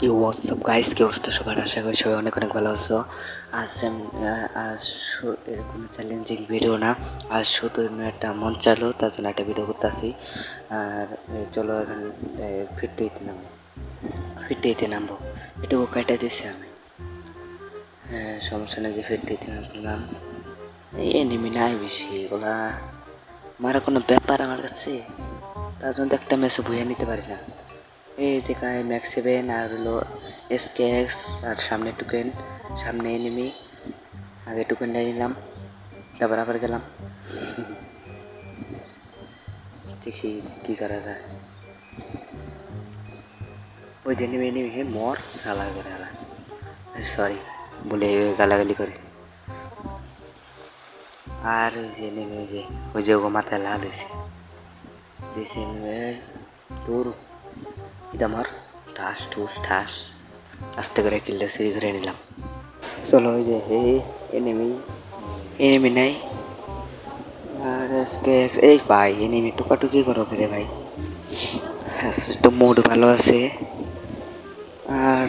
You WhatsApp guys, কি অবস্থা সবার? আশা করি সবাই অনেক অনেক ভালো আছো। আজ এরকম চ্যালেঞ্জিং ভিডিও না, আজ শুধু এমনি একটা মন চালো, তার জন্য একটা ভিডিও করতেছি। আর চলো এখন ফিরতে নামবো। এটুকু কাটা দিচ্ছি আমি। হ্যাঁ, সমস্যা নেই যে ফিরতে নামলাম। এই এনিমি নাই বেশি, এগুলা মারা কোনো ব্যাপার আমার কাছে। তার জন্য একটা ম্যাচে বইয়ে নিতে পারি না। এই দেখায় ম্যাক্স 7 আর হলো এসকেএক্স আর সামনে টোকেন, সামনে এনিমি। আগে টোকেনটা নিলাম, তারপর আবার গেলাম। দেখি কি করা যায়। ওই যে এনিমি এনিমি হে মর, হালা করে হালা, সরি বলে গালাগালি করে। আর ওই যে এনিমি, ওই যে ওগো মাথায় লাল হয়েছে, দিয়েছে এনিমি। তোর এটা আমার ঠাস ঠুস ঠাস, আস্তে করে কিলটা সিঁড়ি ধরে নিলাম। চলো ওই যে হে এনিমি, এনিমি নাই। আর আজকে এই ভাই এনিমি টুকাটুকি করো রে ভাই। তো মুড ভালো আছে। আর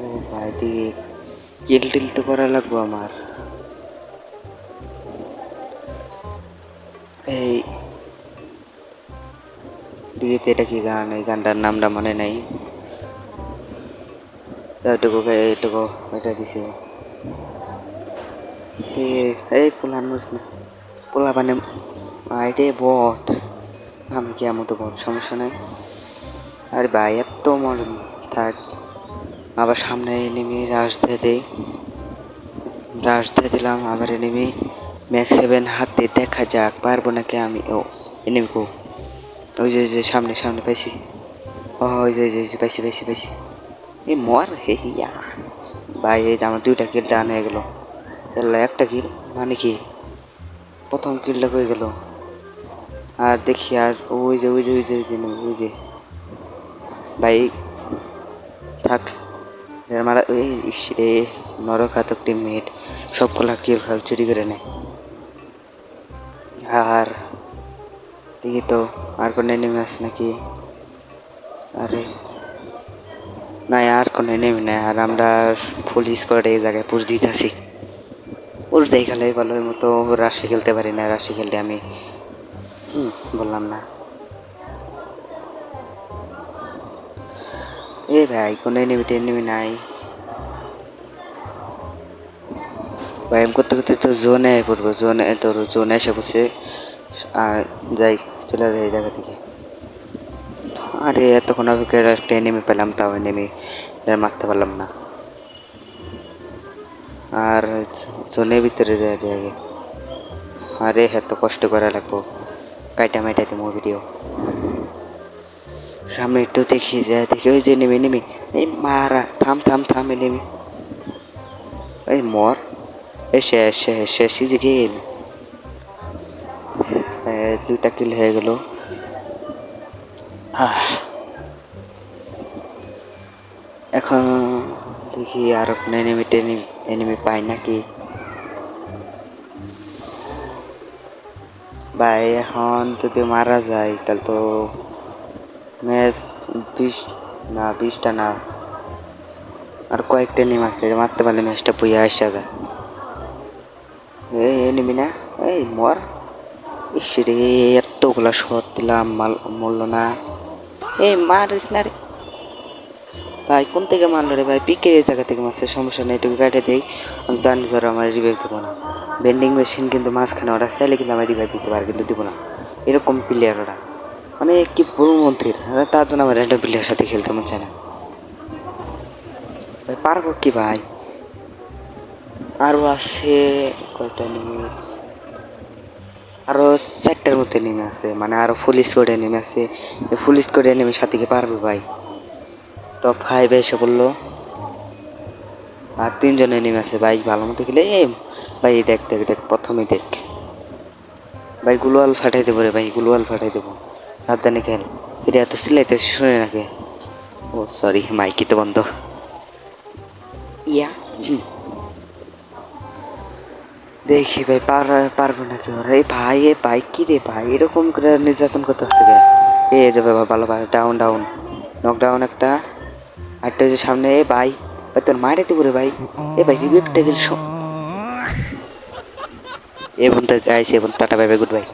ও ভাই দিকে কিল টিল তো করা লাগবো আমার। এই দিকে তো এটা কি গান, এই গানটার নামটা মনে নাই। এইটুকু এটা দিছে। এই পোলা আনুস না, পোলা মানে আইডে বট, আমি কি এমন তো বট, সমস্যা নাই। আর ভাই এত মর থাক, আবার সামনে এনিমি রাশ দিয়ে দিলাম। আবার এনিমি ম্যাক্স 7 হাতে, দেখা যাক পারবো নাকি আমি। ও এনিমি কো, ওই যে সামনে সামনে পাইছি। ও ওই যে পাইছি। এই মর হে ইয়া ভাই, এই আমার দুইটা কিল ডান হয়ে গেল। একটা কিল মানে কি, প্রথম কিলটা হয়ে গেল। আর দেখি আর ওই যে ভাই থাক মারা। এই রে নরঘাতক টিমমেট, সবগুলা কিল খাল চুরি করে নেয়। আর দেখি তো আর কোনো এনিমি আছে নাকি। আরে না, আর কোনো এনিমি নাই। আর আমরা ফুল স্কোয়াডে এই জায়গায় পুশ দিতেছি। পুশ দিয়ে খেলে ভালো মতো রাশি খেলতে পারি না, রাশি খেলতে আমি বললাম না। এ ভাই কোনো এনিমি নাই ভাই। এম করতে করতে তো জোনে পড়বো, জোনে এসে বসে। আর যাই, চলে যাই এই জায়গা থেকে। আরে এতক্ষণ অপেক্ষা একটা এনিমি পেলাম, তাও এনিমি মারতে পারলাম না। আর জোনের ভিতরে যায় আগে। আরে এত কষ্ট করা লাগবো, কাইটা মাইটা দেবো ভিডিও। সামনে একটু দেখি যায়, দেখি ওই যে নেমে এই মারা, থাম নেমে এই মর। এ শেষ ইজি গেম। দুইটা কিল হয়ে গেল। এখন দেখি আর কোনো এনিমি পাই নাকি ভাই। এখন যদি মারা যায় তাহলে তো ম্যাচ 20টা না, আর কয়েকটা এনিমি আছে, মারতে পারলে ম্যাচটা পুইয়া আসা যায়। এই এনিমি না, এই মর। ইসরে এতগুলা শট দিলাম, মরল না। এই মারিস না রে ভাই, কোন থেকে মারলো রে ভাই? পিকে এই জায়গা থেকে মারছে, সমস্যা নেই, এটুকু কাটে দেই। আমি জানি স্যার আমার রিভাইভ দেবো না। বেন্ডিং মেশিন কিন্তু মাঝখানে ওরা চাইলে কিন্তু আমার রিভাইভ দিতে পারে, কিন্তু দিব না। এরকম প্লেয়ার ওরা, মানে কি ভুল মন্ত্রীর, তার জন্য আমার একটা প্লেয়ার সাথে খেলতে মন চায় না ভাই। পারবো কি ভাই? আরও আছে কয়টা নেমে, আরো 4টার মধ্যে নেমে আছে, মানে আরো ফুল স্কোয়াডে নেমে আছে। ফুল স্কোয়াডে নেমে সাথে কি পারবে ভাই? টপ 5 এসে পড়লো, আর 3জনে নেমে আছে ভাই। ভালো মতো খেলে ভাই, দেখ প্রথমে দেখ ভাই, গ্লোয়াল ফাটাই দেবো রে ভাই, গ্লোয়াল ফাটাই দেবো, সাবধানে খেল। এটা এত সিলাইতে শুনে নাকি? ও সরি, মাইকি তো বন্ধ। ইয়া দেখি ভাই পারবো নাকি ওরা। এই ভাই কি রে ভাই, এরকম করে নির্যাতন করতে হচ্ছে গে। এ রে বাবা, ভালো ভাই, ডাউন নকডাউন একটা। আরটা যে সামনে এ ভাই ভাই তোর মারে দিব রে ভাই এ ভাই রিভিউটা দিল এ বন্ধু গাইস এ বন্ধু tata bye bye good bye